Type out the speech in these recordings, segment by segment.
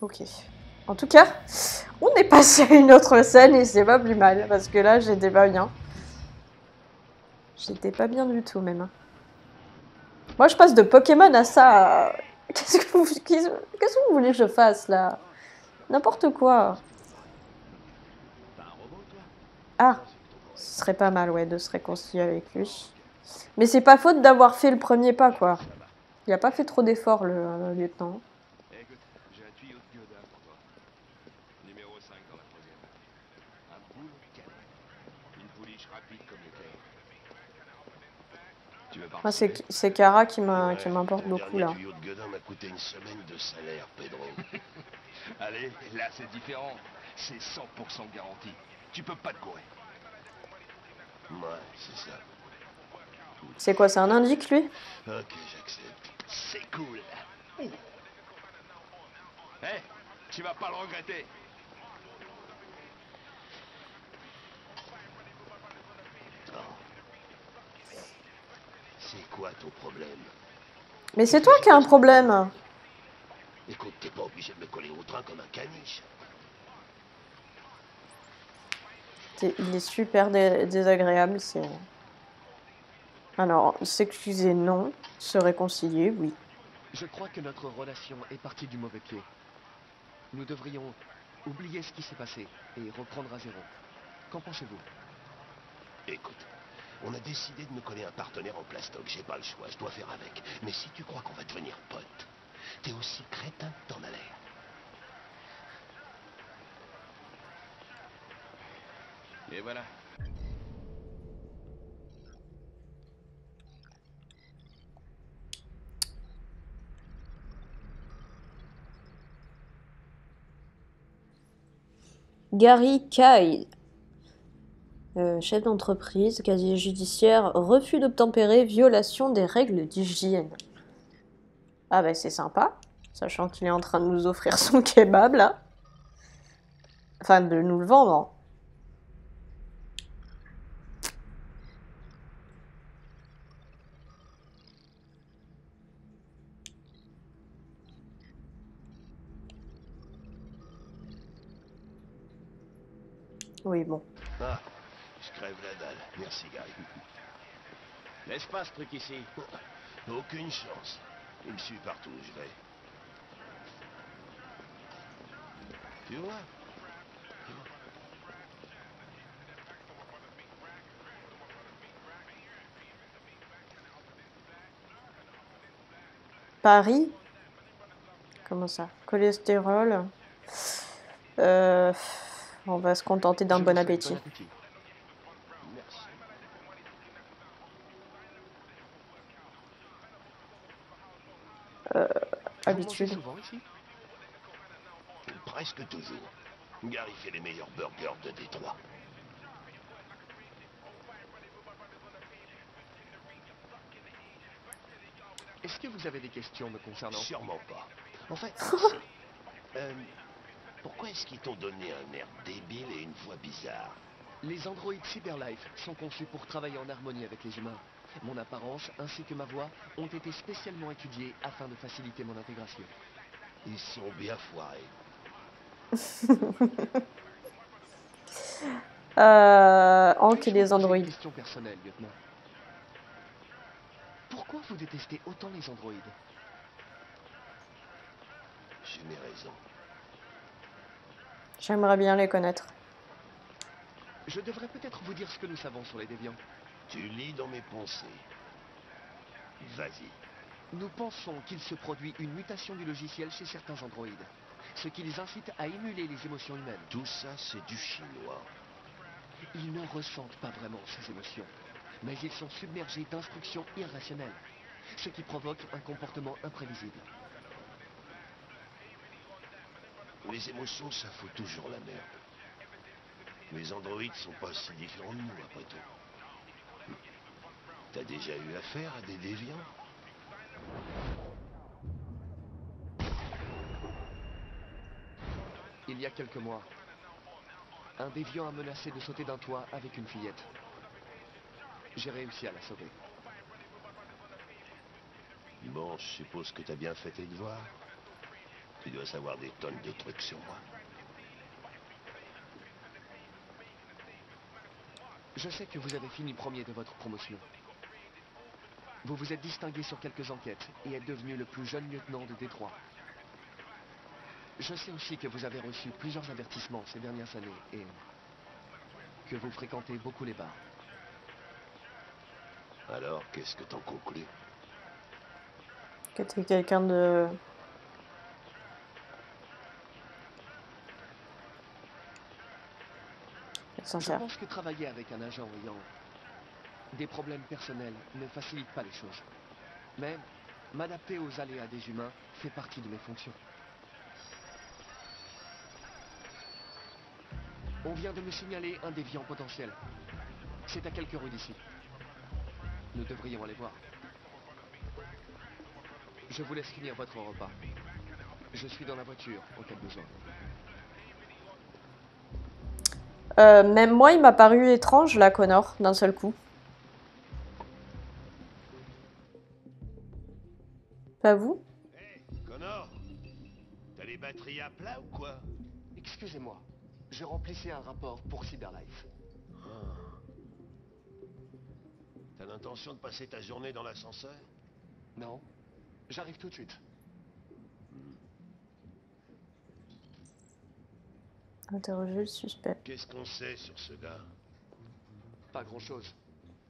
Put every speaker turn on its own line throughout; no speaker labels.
Ok. En tout cas, on est passé à une autre scène et c'est pas plus mal, parce que là, j'étais pas bien. J'étais pas bien du tout, même. Moi, je passe de Pokémon à ça. Qu'est-ce que vous voulez que je fasse, là? N'importe quoi. Ah, ce serait pas mal, ouais, de se réconcilier avec lui. Mais c'est pas faute d'avoir fait le premier pas, quoi. Il a pas fait trop d'efforts, le lieutenant.
Écoute, j'ai un tuyau de Godin pour toi. Numéro 5 dans la troisième. Un boulot de cadet. Une pouliche rapide comme l'éclair. Tu veux
Moi,
participer?
c'est Kara qui m'importe beaucoup, là.
Ton tuyau de Godin m'a coûté une semaine de salaire, Pedro.
Allez, là c'est différent. C'est 100% garanti. Tu peux pas te gourer.
Ouais, c'est ça.
C'est quoi, c'est un indique, lui?
Ok, j'accepte.
C'est cool. Hé, tu vas pas le regretter.
Bon. C'est quoi ton problème?
Mais c'est toi qui as un problème.
Écoute, t'es pas obligé de me coller au train comme un caniche.
Il est super désagréable, c'est... Alors, s'excuser, non. Se réconcilier, oui.
Je crois que notre relation est partie du mauvais pied. Nous devrions oublier ce qui s'est passé et reprendre à zéro. Qu'en pensez-vous?
Écoute, on a décidé de me coller un partenaire en plastoc. J'ai pas le choix, je dois faire avec. Mais si tu crois qu'on va devenir potes, t'es aussi crétin que t'en as l'air.
Et voilà.
Gary Kyle, chef d'entreprise, casier judiciaire, refus d'obtempérer, violation des règles d'hygiène. Ah bah c'est sympa, sachant qu'il est en train de nous offrir son kebab là. Enfin de nous le vendre. Oui bon.
Ah, je crève la dalle. Merci, Gary.
Laisse pas ce truc ici.
Aucune chance. Il me suit partout où je vais. Tu vois?
Paris. Comment ça? Cholestérol. Euh, on va se contenter d'un
Je
bon
vous souhaite
appétit.
bon appétit.
Merci.
Vous mangez
Habitude.
souvent ici?
Presque toujours. Gary fait les meilleurs burgers de Détroit.
Est-ce que vous avez des questions me concernant?
Sûrement pas. En fait, si. Pourquoi est-ce qu'ils t'ont donné un air débile et une voix bizarre?
Les androïdes Cyberlife sont conçus pour travailler en harmonie avec les humains. Mon apparence ainsi que ma voix ont été spécialement étudiées afin de faciliter mon intégration.
Ils sont bien foirés.
Hank et
Puis-je
les
vous poser une
androïdes.
question personnelle, lieutenant? Pourquoi vous détestez autant les androïdes?
J'ai mes raisons.
J'aimerais bien les connaître.
Je devrais peut-être vous dire ce que nous savons sur les déviants.
Tu lis dans mes pensées. Vas-y.
Nous pensons qu'il se produit une mutation du logiciel chez certains androïdes, ce qui les incite à émuler les émotions humaines.
Tout ça, c'est du chinois.
Ils ne ressentent pas vraiment ces émotions, mais ils sont submergés d'instructions irrationnelles, ce qui provoque un comportement imprévisible.
Les émotions, ça fout toujours la merde. Les androïdes sont pas si différents de nous, après tout. T'as déjà eu affaire à des déviants?
Il y a quelques mois, un déviant a menacé de sauter d'un toit avec une fillette. J'ai réussi à la sauver.
Bon, je suppose que t'as bien fait tes devoirs. Tu dois savoir des tonnes de trucs sur moi.
Je sais que vous avez fini premier de votre promotion. Vous vous êtes distingué sur quelques enquêtes et êtes devenu le plus jeune lieutenant de Détroit. Je sais aussi que vous avez reçu plusieurs avertissements ces dernières années et que vous fréquentez beaucoup les bars.
Alors, qu'est-ce que t'en conclus?
Que t'es quelqu'un de...
Je
sincère.
pense que travailler avec un agent ayant des problèmes personnels ne facilite pas les choses. Mais m'adapter aux aléas des humains fait partie de mes fonctions. On vient de me signaler un déviant potentiel. C'est à quelques rues d'ici. Nous devrions aller voir. Je vous laisse finir votre repas. Je suis dans la voiture en cas de besoin.
Même moi, il m'a paru étrange, là, Connor, d'un seul coup. Pas vous?
Hé, Connor, t'as les batteries à plat ou quoi?
Excusez-moi, je remplissais un rapport pour Cyberlife.
T'as l'intention de passer ta journée dans l'ascenseur?
Non, j'arrive tout de suite.
Interroger le suspect.
Qu'est-ce qu'on sait sur ce gars?
Pas grand-chose.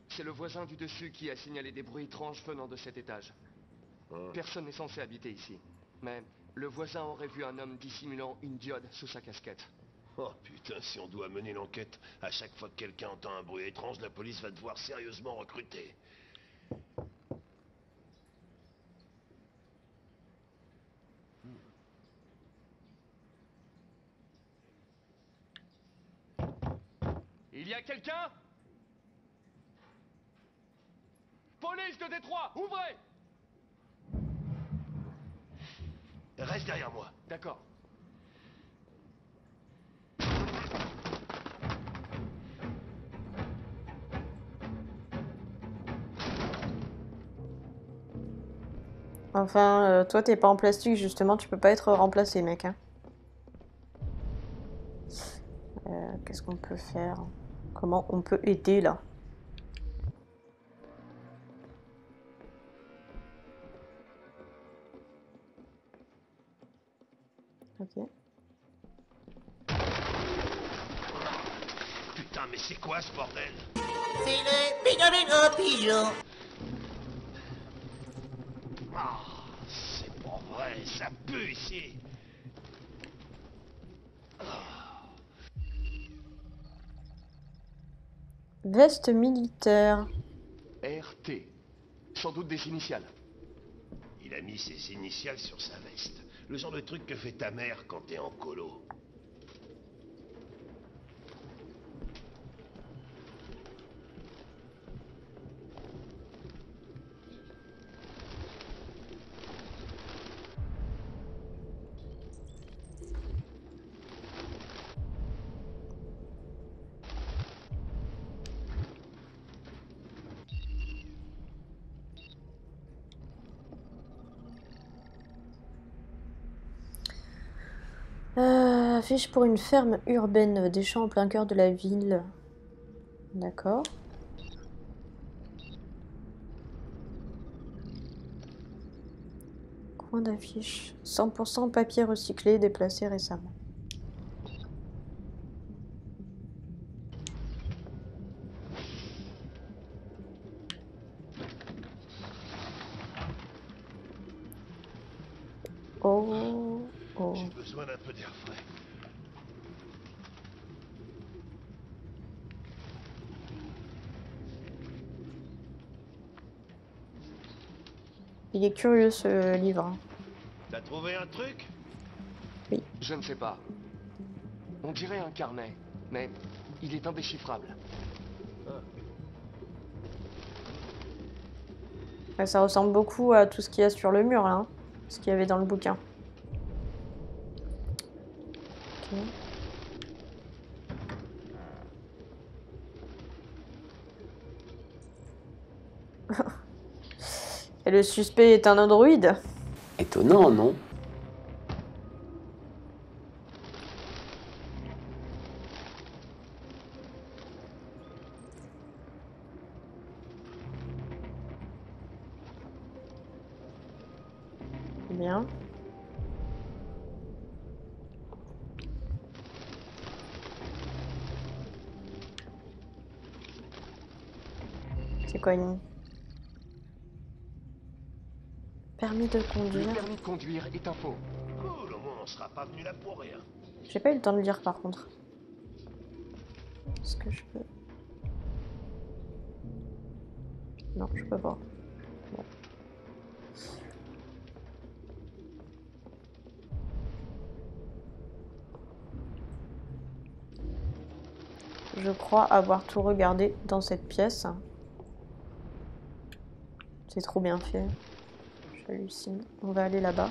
C'est le voisin du dessus qui a signalé des bruits étranges venant de cet étage. Personne n'est censé habiter ici. Mais le voisin aurait vu un homme dissimulant une diode sous sa casquette.
Oh putain, si on doit mener l'enquête, à chaque fois que quelqu'un entend un bruit étrange, la police va devoir sérieusement recruter.
Il y a quelqu'un? Police de Détroit, ouvrez!
Reste derrière moi.
D'accord.
Enfin, toi, t'es pas en plastique, justement, tu peux pas être remplacé, mec. Hein. Qu'est-ce qu'on peut faire? Comment on peut aider, là? Ok.
Putain, mais c'est quoi ce bordel?
C'est le bingo bingo pigeon.
Ah, c'est pas vrai, ça pue ici.
Veste militaire.
RT. Sans doute des initiales.
Il a mis ses initiales sur sa veste. Le genre de truc que fait ta mère quand t'es en colo.
Affiche pour une ferme urbaine, des champs en plein cœur de la ville. D'accord. Coin d'affiche. 100% papier recyclé, déplacé récemment. Oh, oh.
J'ai besoin d'un peu d'air frais.
Il est curieux ce livre.
T'as trouvé un truc?
Je ne sais pas. On dirait un carnet, mais il est indéchiffrable.
Ouais, ça ressemble beaucoup à tout ce qu'il y a sur le mur, là. Hein, ce qu'il y avait dans le bouquin. Ok. Et le suspect est un androïde?
Étonnant, non?
bien. C'est quoi une... Permis de
Le
conduire?
permis de conduire est un faux.
Cool, au moins on sera pas venu là pour rien.
J'ai pas eu le temps de lire par contre. Est-ce que je peux... Non, je peux pas. Bon. Je crois avoir tout regardé dans cette pièce. C'est trop bien fait. J'hallucine. On va aller là-bas.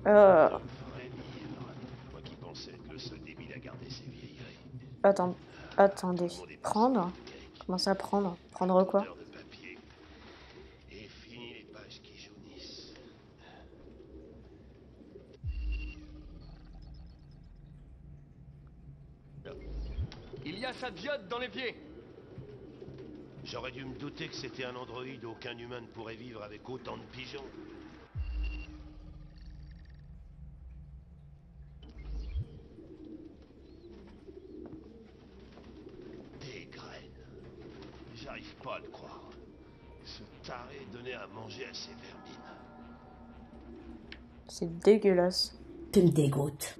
Vrai livre. Moi qui pensais être le seul débile à garder ces vieilleries.
Attendez.
Tout le monde est passé
Prendre?
par le cake.
Comment ça prendre? Prendre quoi?
Compteur de papier. Et fini les pages qui jaunissent.
Il y a sa diode dans l'évier.
J'aurais dû me douter que c'était un androïde. Aucun humain ne pourrait vivre avec autant de pigeons. Des graines. J'arrive pas à le croire. Ce taré donnait à manger à ces vermines.
C'est dégueulasse.
Tu me dégoûtes.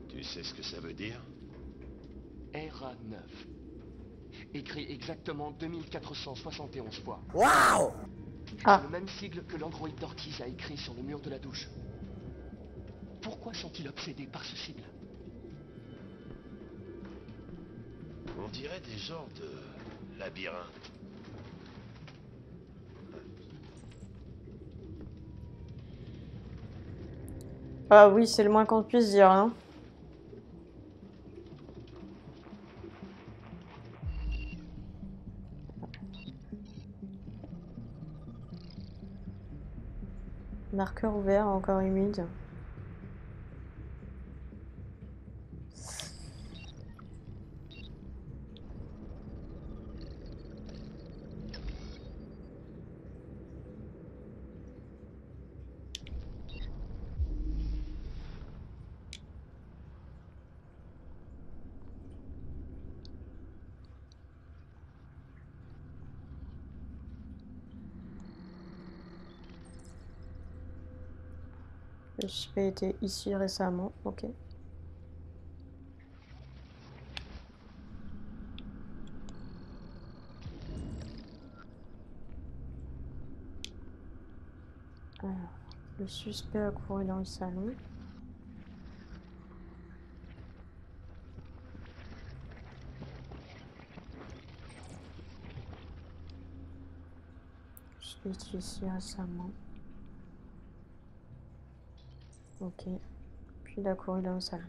Tu sais ce que ça veut dire?
RA9. Écrit exactement 2471 fois.
Waouh!
Ah.
Le même sigle que l'androïde d'Ortiz a écrit sur le mur de la douche. Pourquoi sont-ils obsédés par ce sigle?
On dirait des genres de labyrinthe.
Ah oui, c'est le moins qu'on puisse dire, hein. Marqueur ouvert, encore humide. Le suspect était ici récemment, ok. Alors, le suspect a couru dans le salon. Le suspect était ici récemment. Ok. Puis il a couru dans le salon.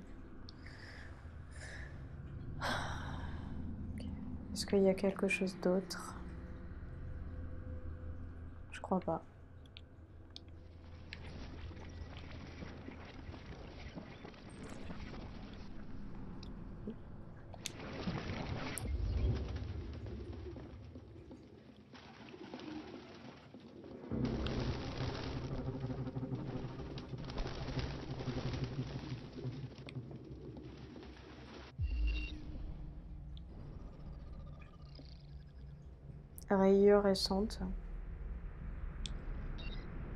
Ok. Est-ce qu'il y a quelque chose d'autre? Je crois pas. Rayure récente.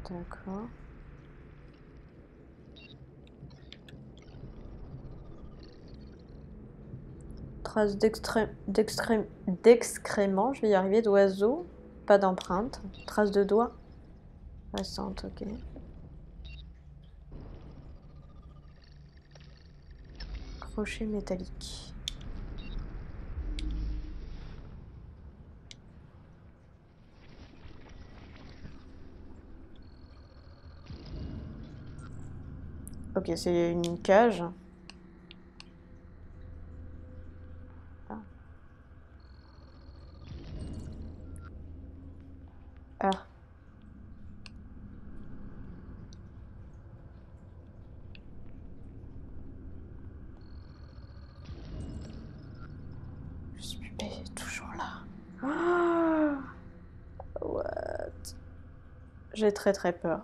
D'accord. Traces d'excréments, je vais y arriver, d'oiseaux. Pas d'empreinte. Traces de doigts. Récente, ok. Crochet métallique. Ok, c'est une cage. Ah. Ah. J'ai très très peur.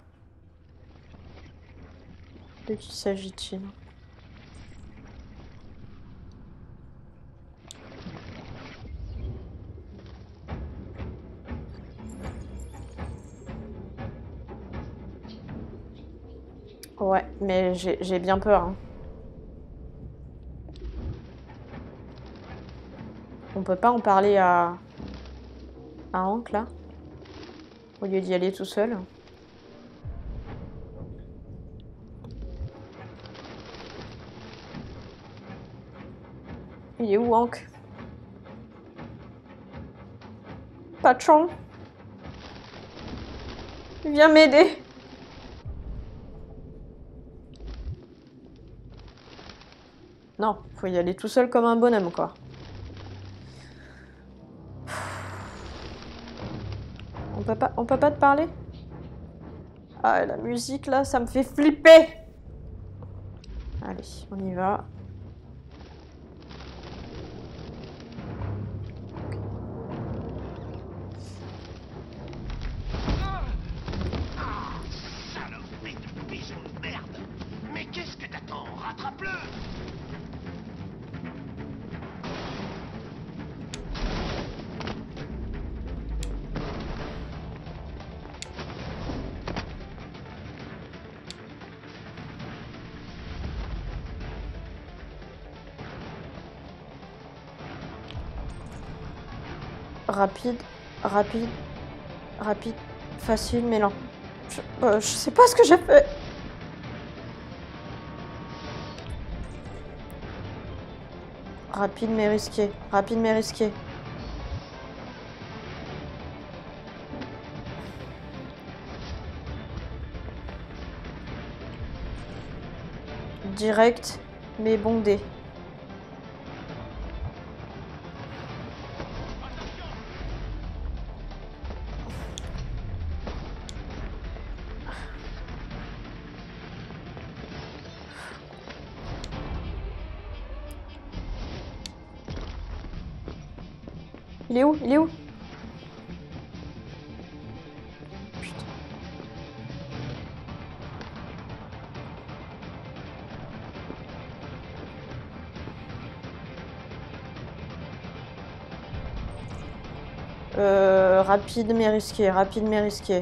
De qui s'agit-il? Ouais, mais j'ai bien peur, hein. On peut pas en parler à Hank, là? Au lieu d'y aller tout seul. Il est où, Hank? Patron? Viens m'aider! Non, faut y aller tout seul comme un bonhomme, quoi. On peut pas te parler? Ah, la musique, là, ça me fait flipper! Allez, on y va.
Saloperie de pigeon de merde! Mais qu'est-ce que t'attends? Rattrape-le!
Rapide, rapide, rapide, facile, mais lent. Je sais pas ce que j'ai fait. Rapide mais risqué, rapide mais risqué. Direct mais bondé. Il est où? Il est où? Putain. Rapide mais risqué, rapide mais risqué.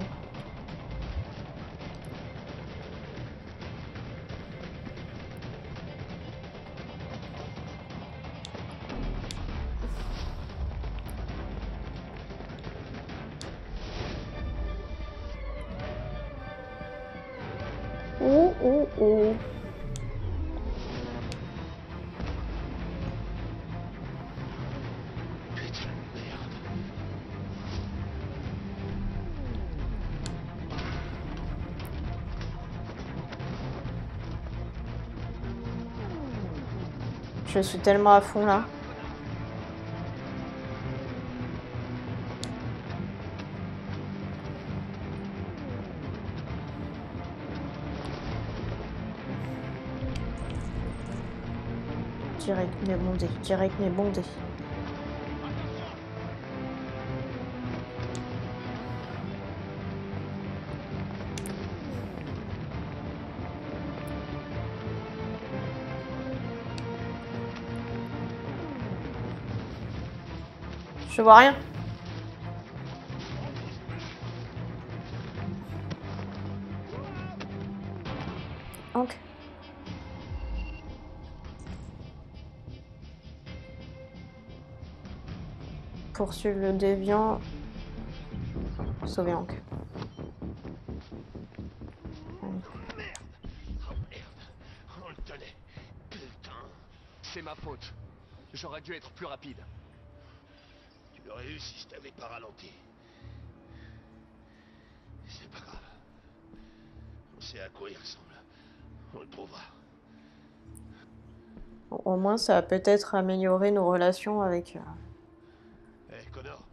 Oh.
Putain de merde.
Je suis tellement à fond là. Direct mais bondé, direct mais bondé. Je vois rien. Hank. Poursuivre le déviant. Sauver Hank.
Merde! Oh merde! On le tenait! Putain!
C'est ma faute. J'aurais dû être plus rapide.
Tu l'aurais eu si je t'avais pas ralenti. C'est pas grave. On sait à quoi il ressemble. On le trouvera.
Au moins, ça va peut-être améliorer nos relations avec...
Hé, Connor.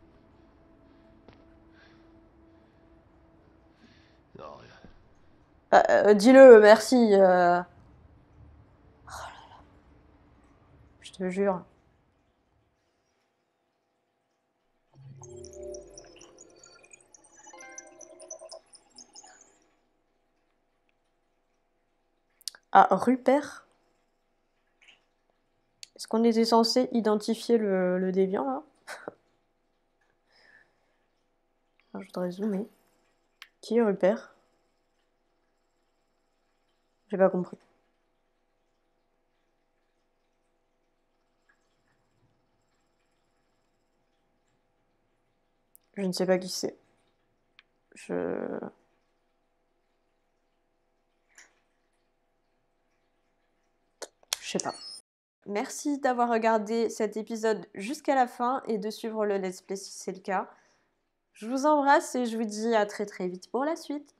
Non, rien.
dis-le, merci. Oh là là. Je te jure. Ah, Rupert? Est-ce qu'on était censé identifier le déviant, là? Ah, je voudrais zoomer. Qui est Rupert? J'ai pas compris. Je ne sais pas qui c'est. Je sais pas. Merci d'avoir regardé cet épisode jusqu'à la fin et de suivre le let's play si c'est le cas. Je vous embrasse et je vous dis à très très vite pour la suite.